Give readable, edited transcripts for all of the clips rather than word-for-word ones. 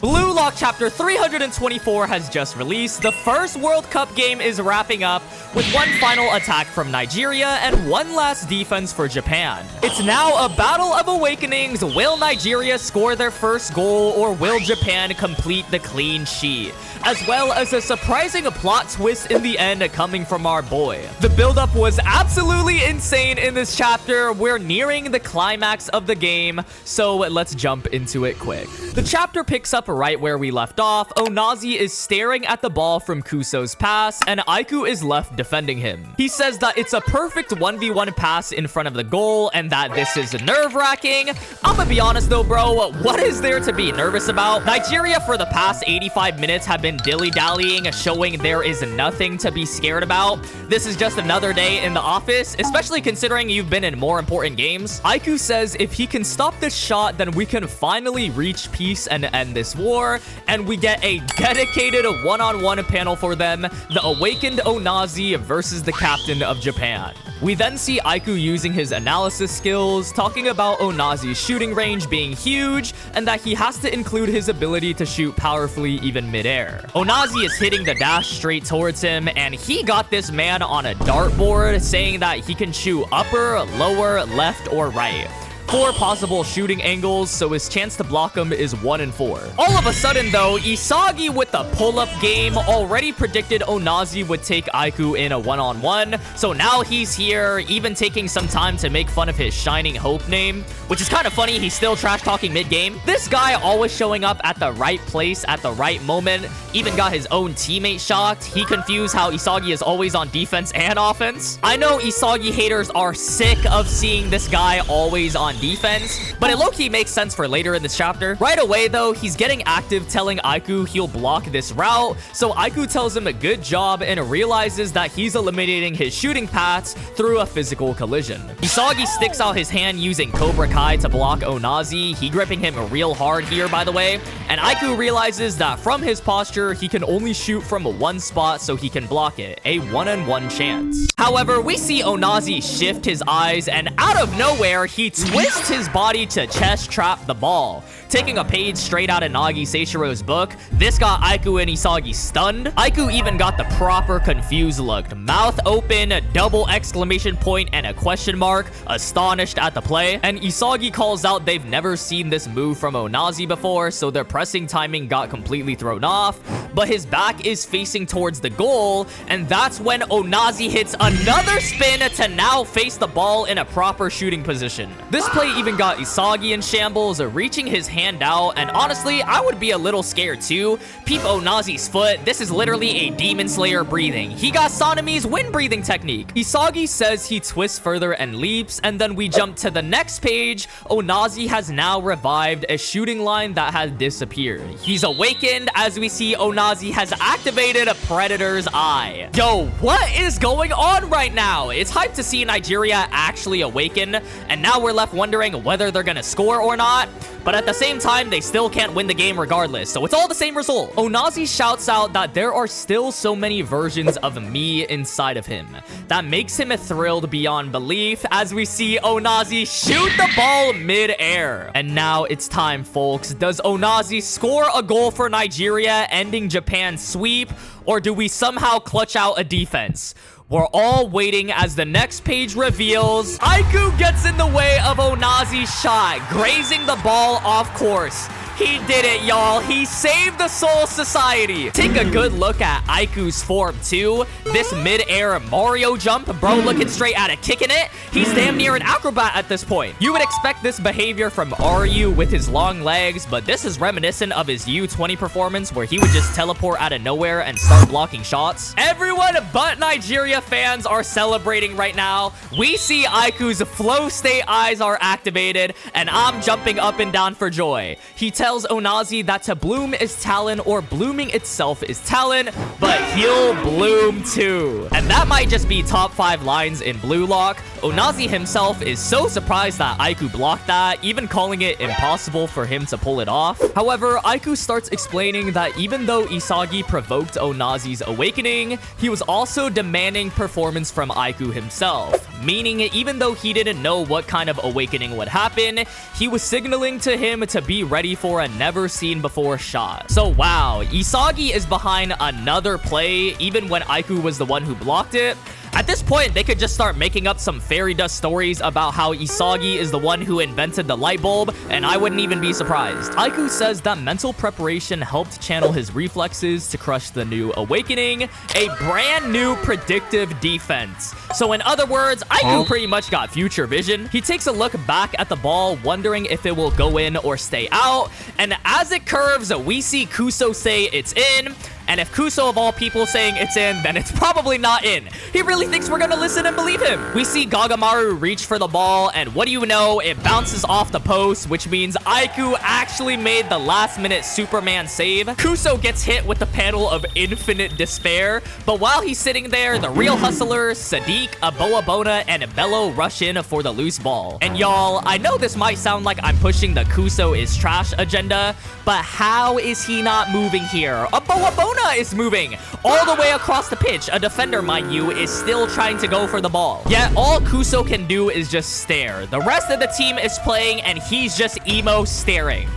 Blue Lock Chapter 324 has just released. The first World Cup game is wrapping up with one final attack from Nigeria and one last defense for Japan. It's now a battle of awakenings. Will Nigeria score their first goal, or will Japan complete the clean sheet? As well as a surprising plot twist in the end coming from our boy. The buildup was absolutely insane in this chapter. We're nearing the climax of the game, so let's jump into it quick. The chapter picks up right where we left off. Onazi is staring at the ball from Kuso's pass, and Aiku is left defending him. He says that it's a perfect 1v1 pass in front of the goal, and that this is nerve-wracking. I'ma be honest though, bro, what is there to be nervous about? Nigeria for the past 85 minutes have been dilly-dallying, showing there is nothing to be scared about. This is just another day in the office, especially considering you've been in more important games. Aiku says if he can stop this shot, then we can finally reach peace and end this war, and we get a dedicated one-on-one panel for them, the awakened Onazi versus the captain of Japan. We then see Aiku using his analysis skills, talking about Onazi's shooting range being huge, and that he has to include his ability to shoot powerfully even midair. Onazi is hitting the dash straight towards him, and he got this man on a dartboard, saying that he can shoot upper, lower, left, or right. 4 possible shooting angles, so his chance to block him is 1 in 4. All of a sudden, though, Isagi with the pull-up game already predicted Onazi would take Aiku in a one-on-one, so now he's here, even taking some time to make fun of his Shining Hope name, which is kind of funny. He's still trash-talking mid-game. This guy always showing up at the right place at the right moment, even got his own teammate shocked. He confused how Isagi is always on defense and offense. I know Isagi haters are sick of seeing this guy always on defense, but it low-key makes sense for later in this chapter. Right away though, he's getting active, telling Aiku he'll block this route, so Aiku tells him a good job and realizes that he's eliminating his shooting paths through a physical collision. Isagi sticks out his hand using Cobra Kai to block Onazi. He gripping him real hard here, by the way, and Aiku realizes that from his posture he can only shoot from one spot, so he can block it, a 1-on-1 chance. However, we see Onazi shift his eyes, and out of nowhere he twists his body to chest trap the ball. Taking a page straight out of Nagi Seishiro's book, this got Aiku and Isagi stunned. Aiku even got the proper confused look. Mouth open, double exclamation point, and a question mark, astonished at the play. And Isagi calls out they've never seen this move from Onazi before, so their pressing timing got completely thrown off. But his back is facing towards the goal, and that's when Onazi hits another spin to now face the ball in a proper shooting position. This play even got Isagi in shambles, reaching his hand out, and honestly, I would be a little scared too. Peep Onazi's foot. This is literally a Demon Slayer breathing. He got Sonami's wind breathing technique. Isagi says he twists further and leaps, and then we jump to the next page. Onazi has now revived a shooting line that had disappeared. He's awakened as we see Onazi has activated a Predator's Eye. Yo, what is going on right now? It's hype to see Nigeria actually awaken, and now we're left wondering whether they're gonna score or not. But at the same time, they still can't win the game regardless, so it's all the same result. Onazi shouts out that there are still so many versions of me inside of him. That makes him thrilled beyond belief as we see Onazi shoot the ball mid-air. And now it's time, folks. Does Onazi score a goal for Nigeria, ending Japan's sweep, or do we somehow clutch out a defense? We're all waiting as the next page reveals. Aiku gets in the way of Onazi's shot, grazing the ball off course. He did it, y'all. He saved the Soul Society. Take a good look at Aiku's form, too. This mid-air Mario jump, bro looking straight at it, kicking it. He's damn near an acrobat at this point. You would expect this behavior from Ryu with his long legs, but this is reminiscent of his U20 performance where he would just teleport out of nowhere and start blocking shots. Everyone but Nigeria fans are celebrating right now. We see Aiku's flow state eyes are activated, and I'm jumping up and down for joy. He tells Onazi that to bloom is talent, or blooming itself is talent, but he'll bloom too. And that might just be top 5 lines in Blue Lock. Onazi himself is so surprised that Aiku blocked that, even calling it impossible for him to pull it off. However, Aiku starts explaining that even though Isagi provoked Onazi's awakening, he was also demanding performance from Aiku himself. meaning even though he didn't know what kind of awakening would happen, he was signaling to him to be ready for a never-seen-before shot. So wow, Isagi is behind another play, even when Aiku was the one who blocked it. At this point, they could just start making up some fairy dust stories about how Isagi is the one who invented the light bulb, and I wouldn't even be surprised. Aiku says that mental preparation helped channel his reflexes to crush the new awakening, a brand new predictive defense. So in other words, Aiku pretty much got future vision. He takes a look back at the ball, wondering if it will go in or stay out, and as it curves, we see Kuso say it's in. And if Kuso of all people saying it's in, then it's probably not in. He really thinks we're gonna listen and believe him. We see Gagamaru reach for the ball, and what do you know? It bounces off the post, which means Aiku actually made the last-minute Superman save. Kuso gets hit with the panel of infinite despair, but while he's sitting there, the real hustlers, Sadiq, Aboabona, and Bello rush in for the loose ball. And y'all, I know this might sound like I'm pushing the Kuso is trash agenda, but how is he not moving here? Aboabona is moving all the way across the pitch. A defender, mind you, is still trying to go for the ball. Yet all Kuso can do is just stare. The rest of the team is playing and he's just emo staring.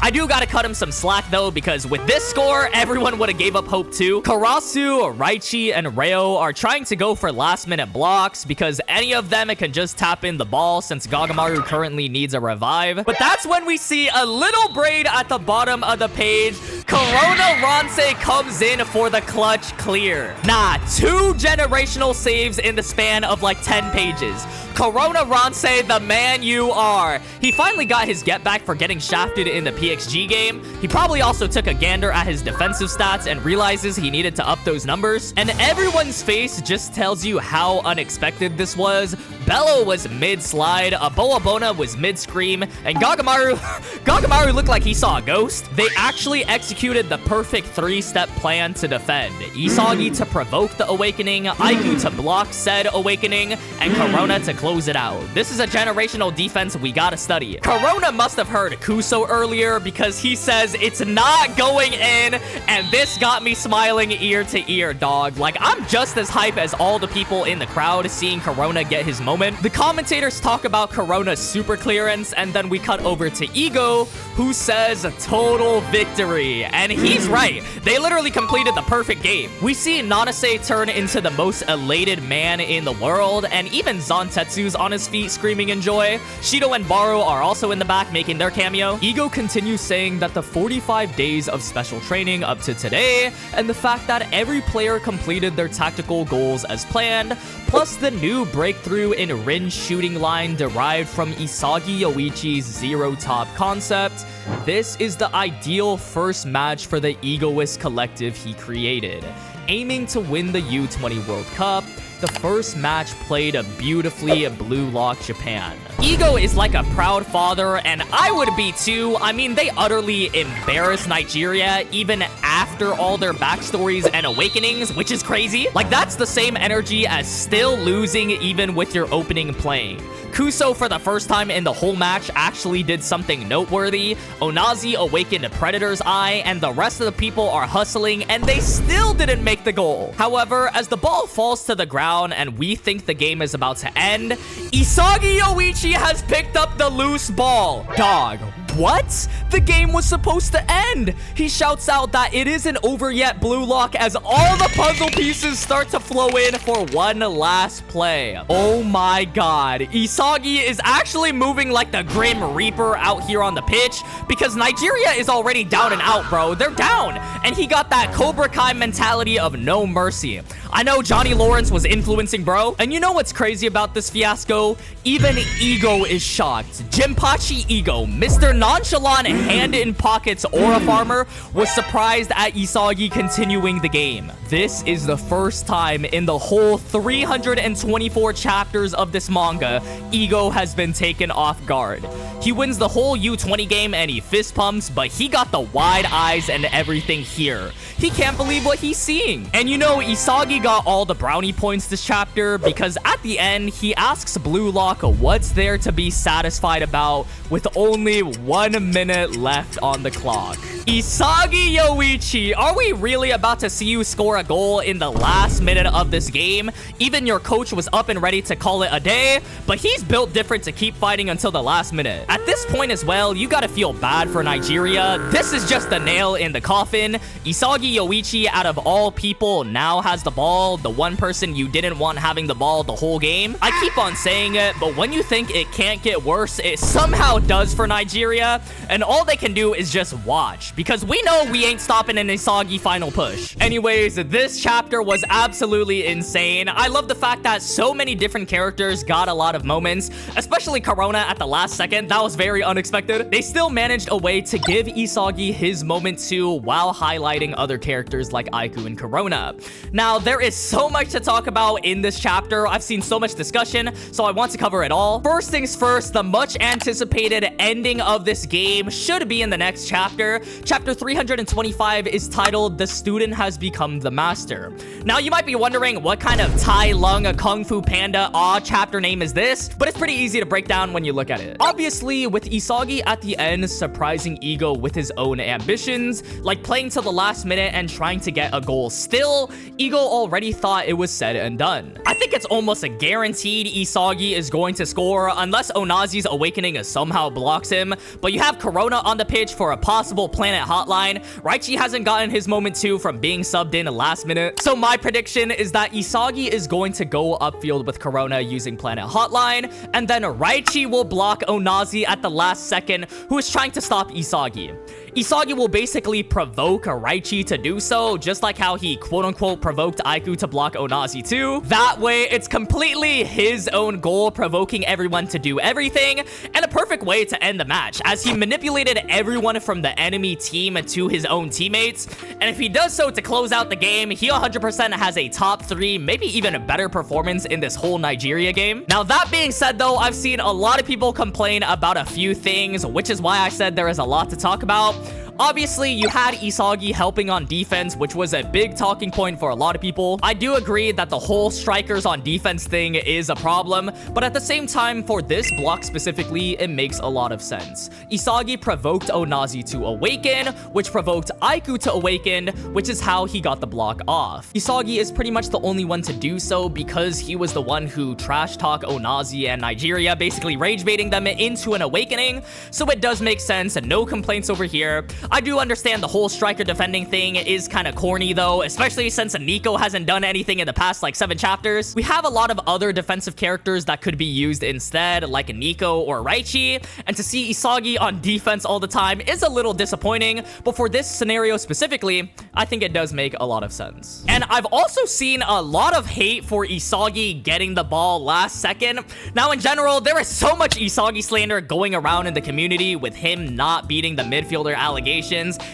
I do gotta cut him some slack though, because with this score, everyone would have gave up hope too. Karasu, Raichi, and Reo are trying to go for last-minute blocks because any of them can just tap in the ball since Gagamaru currently needs a revive. But that's when we see a little braid at the bottom of the page. Corona Ronse comes in for the clutch clear. Nah, 2 generational saves in the span of like 10 pages. Corona Ronse, the man you are. He finally got his get back for getting shafted in the PXG game. He probably also took a gander at his defensive stats and realizes he needed to up those numbers. And everyone's face just tells you how unexpected this was. Bello was mid-slide, Aboabona was mid-scream, and Gagamaru looked like he saw a ghost. They actually executed the perfect 3-step plan to defend. Isagi to provoke the awakening, Aiku to block said awakening, and Corona to close it out. This is a generational defense we gotta study. Corona must have heard Kuso earlier because he says it's not going in, and this got me smiling ear to ear, dog. Like, I'm just as hype as all the people in the crowd seeing Corona get his moment. The commentators talk about Corona's super clearance, and then we cut over to Ego, who says total victory. And he's right. They literally completed the perfect game. We see Nanase turn into the most elated man in the world, and even Zantetsu's on his feet screaming in joy. Shido and Barou are also in the back making their cameo. Ego continues saying that the 45 days of special training up to today, and the fact that every player completed their tactical goals as planned, plus the new breakthrough in Rin's shooting line derived from Isagi Yoichi's zero top concept. This is the ideal first match for the egoist collective he created, aiming to win the U20 World Cup. The first match played beautifully in BLUELOCK, Japan. Ego is like a proud father, and I would be too. I mean, they utterly embarrassed Nigeria even after all their backstories and awakenings, which is crazy. Like, that's the same energy as still losing even with your opening playing. Kuso, for the first time in the whole match, actually did something noteworthy. Onazi awakened Predator's Eye, and the rest of the people are hustling, and they still didn't make the goal. However, as the ball falls to the ground and we think the game is about to end, Isagi Yoichi has picked up the loose ball. Dog, what? The game was supposed to end. He shouts out that it isn't over yet, BLUELOCK, as all the puzzle pieces start to flow in for one last play. Oh my god. Isagi is actually moving like the Grim Reaper out here on the pitch because Nigeria is already down and out, bro. They're down. And he got that Cobra Kai mentality of no mercy. I know Johnny Lawrence was influencing, bro. And you know what's crazy about this fiasco? Even Ego is shocked. Jinpachi Ego, Mr. Nonchalant hand in pockets aura farmer, was surprised at Isagi continuing the game. This is the first time in the whole 324 chapters of this manga, Ego has been taken off guard. He wins the whole U20 game and he fist pumps, but he got the wide eyes and everything here. He can't believe what he's seeing. And you know, Isagi got all the brownie points this chapter because at the end, he asks BLUELOCK what's there to be satisfied about with only 1 minute left on the clock. Isagi Yoichi, are we really about to see you score a goal in the last minute of this game? Even your coach was up and ready to call it a day, but he's built different to keep fighting until the last minute. At this point as well, you gotta feel bad for Nigeria. This is just the nail in the coffin. Isagi Yoichi, out of all people, now has the ball, the one person you didn't want having the ball the whole game. I keep on saying it, but when you think it can't get worse, it somehow does for Nigeria, and all they can do is just watch, because we know we ain't stopping an Isagi final push. Anyways, this chapter was absolutely insane. I love the fact that so many different characters got a lot of moments, especially Corona at the last second. That was very unexpected. They still managed a way to give Isagi his moment too, while highlighting other characters like Aiku and Corona. Now, there is so much to talk about in this chapter. I've seen so much discussion, so I want to cover it all. First things first, the much anticipated ending of this game should be in the next chapter. Chapter 325 is titled The Student Has Become the Master. Now, you might be wondering what kind of Tai Lung Kung Fu Panda chapter name is this, but it's pretty easy to break down when you look at it. Obviously, with Isagi at the end surprising Ego with his own ambitions, like playing till the last minute and trying to get a goal still, Ego already thought it was said and done. I think it's almost a guaranteed Isagi is going to score unless Onazi's awakening somehow blocks him, but you have Corona on the pitch for a possible planet hotline. Raichi hasn't gotten his moment too from being subbed in last minute. So my prediction is that Isagi is going to go upfield with Corona using planet hotline, and then Raichi will block Onazi at the last second, who is trying to stop Isagi. Isagi will basically provoke Raichi to do so, just like how he quote-unquote provoked Aiku to block Onazi too. That way, it's completely his own goal, provoking everyone to do everything, and a perfect way to end the match, as he manipulated everyone from the enemy team to his own teammates. And if he does so to close out the game, he 100% has a top 3, maybe even a better performance in this whole Nigeria game. Now, that being said though, I've seen a lot of people complain about a few things, which is why I said there is a lot to talk about. Obviously, you had Isagi helping on defense, which was a big talking point for a lot of people. I do agree that the whole strikers on defense thing is a problem, but at the same time, for this block specifically, it makes a lot of sense. Isagi provoked Onazi to awaken, which provoked Aiku to awaken, which is how he got the block off. Isagi is pretty much the only one to do so because he was the one who trash talk Onazi and Nigeria, basically rage baiting them into an awakening, so it does make sense and no complaints over here. I do understand the whole striker defending thing is kind of corny though, especially since Nico hasn't done anything in the past like 7 chapters. We have a lot of other defensive characters that could be used instead, like Nico or Raichi, and to see Isagi on defense all the time is a little disappointing, but for this scenario specifically, I think it does make a lot of sense. And I've also seen a lot of hate for Isagi getting the ball last second. Now, in general, there is so much Isagi slander going around in the community with him not beating the midfielder allegations.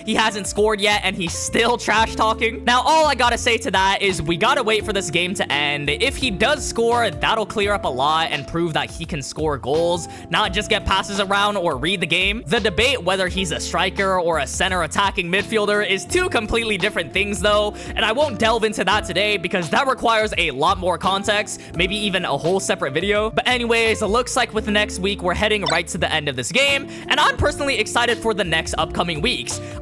He hasn't scored yet and he's still trash talking. Now, all I gotta say to that is we gotta wait for this game to end. If he does score, that'll clear up a lot and prove that he can score goals, not just get passes around or read the game. The debate whether he's a striker or a center attacking midfielder is 2 completely different things though, and I won't delve into that today because that requires a lot more context, maybe even a whole separate video. But anyways, it looks like with next week, we're heading right to the end of this game, and I'm personally excited for the next upcoming weeks.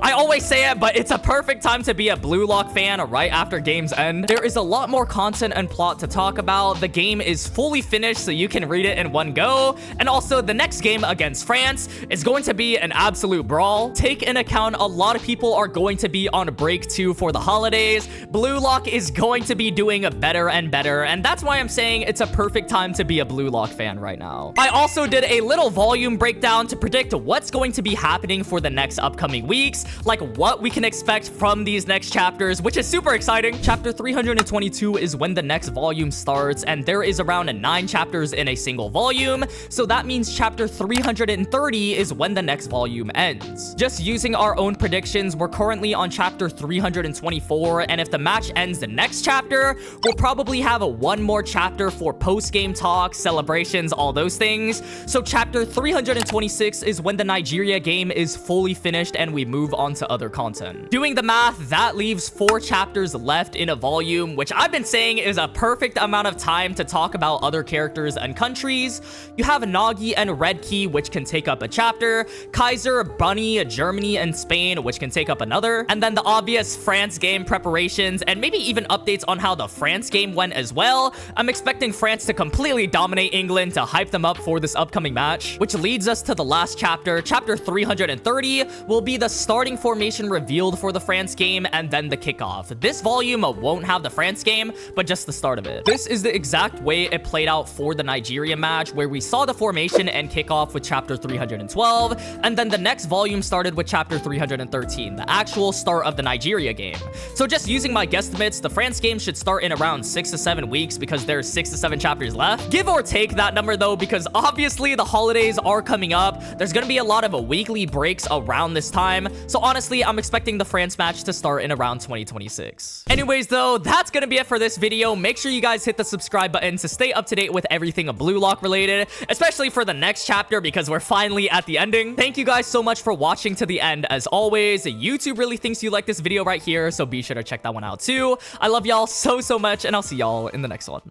I always say it, but it's a perfect time to be a BLUELOCK fan right after games end. There is a lot more content and plot to talk about. The game is fully finished, so you can read it in one go. And also, the next game against France is going to be an absolute brawl. Take into account a lot of people are going to be on a break too for the holidays. BLUELOCK is going to be doing better and better, and that's why I'm saying it's a perfect time to be a BLUELOCK fan right now. I also did a little volume breakdown to predict what's going to be happening for the next upcoming weeks, like what we can expect from these next chapters, which is super exciting. Chapter 322 is when the next volume starts, and there is around 9 chapters in a single volume, so that means chapter 330 is when the next volume ends. Just using our own predictions, we're currently on chapter 324, and if the match ends the next chapter, we'll probably have one more chapter for post-game talks, celebrations, all those things. So chapter 326 is when the Nigeria game is fully finished and and we move on to other content. Doing the math, that leaves 4 chapters left in a volume, which I've been saying is a perfect amount of time to talk about other characters and countries. You have Nagi and Red Key, which can take up a chapter, Kaiser, Bunny, Germany, and Spain, which can take up another, and then the obvious France game preparations, and maybe even updates on how the France game went as well. I'm expecting France to completely dominate England to hype them up for this upcoming match, which leads us to the last chapter. Chapter 330 will be the starting formation revealed for the France game, and then the kickoff. This volume won't have the France game, but just the start of it. This is the exact way it played out for the Nigeria match, where we saw the formation and kickoff with chapter 312, and then the next volume started with chapter 313, the actual start of the Nigeria game. So just using my guesstimates, the France game should start in around 6 to 7 weeks because there's 6 to 7 chapters left. Give or take that number though, because obviously the holidays are coming up. There's gonna be a lot of weekly breaks around this time. So honestly, I'm expecting the France match to start in around 2026. Anyways though, that's gonna be it for this video. Make sure you guys hit the subscribe button to stay up to date with everything Blue Lock related, especially for the next chapter because we're finally at the ending. Thank you guys so much for watching to the end. As always, YouTube really thinks you like this video right here, so be sure to check that one out too. I love y'all so much, and I'll see y'all in the next one.